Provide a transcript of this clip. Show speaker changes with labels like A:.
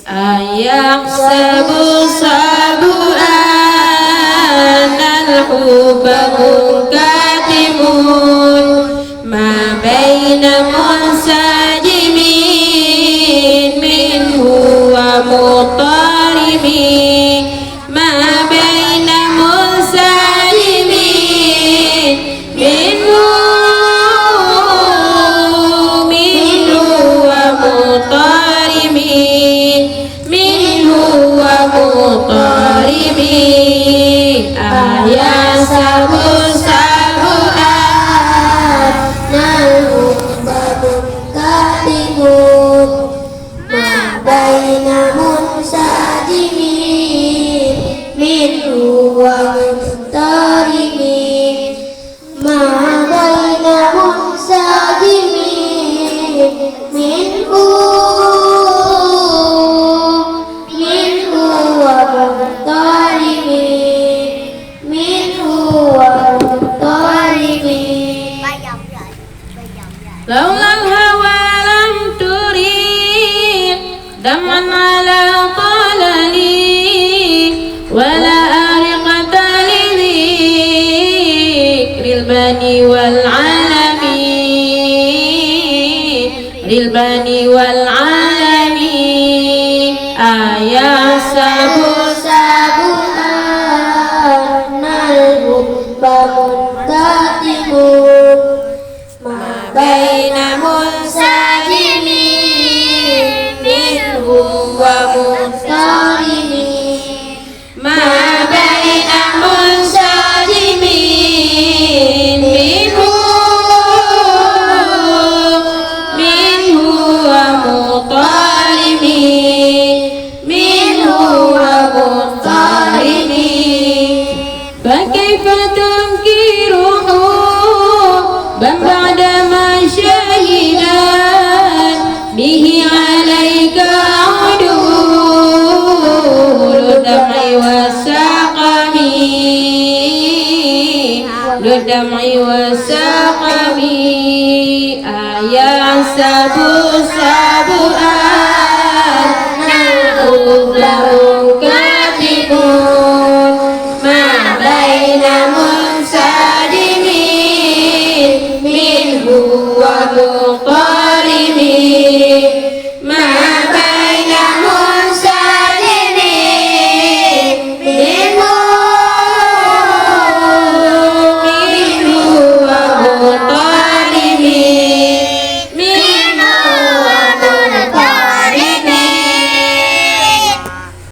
A: ayahsabu sabu anal hubba munkatimun ma baina munsajimin minhu wa muqtarimin ma baina munsajimin minhu wa muqtarimin minhu wa muqtarimin ayahsabu sabu anal hubba munkatimun ma baina munsajimin minhu wa muqtarimin ma baina munsajimin minhu wa muqtarimin minhu wa muqtarimin laulau hawa lam turid daman ala qalali wala ariqata lidhikril bani wal alamin lil bani wal alamin ayahsabu sabu anal hubba munkatimun ma baina munsajimin minhu wa muqtarimin ma baina munsajimin minhu wa muqtarimin minhu wa muqtarimin fakaifa tunkiruhu ba'da ma syahidan bihi alaika udul dam'i wasaqami ludam'i wasaqami ayahsabu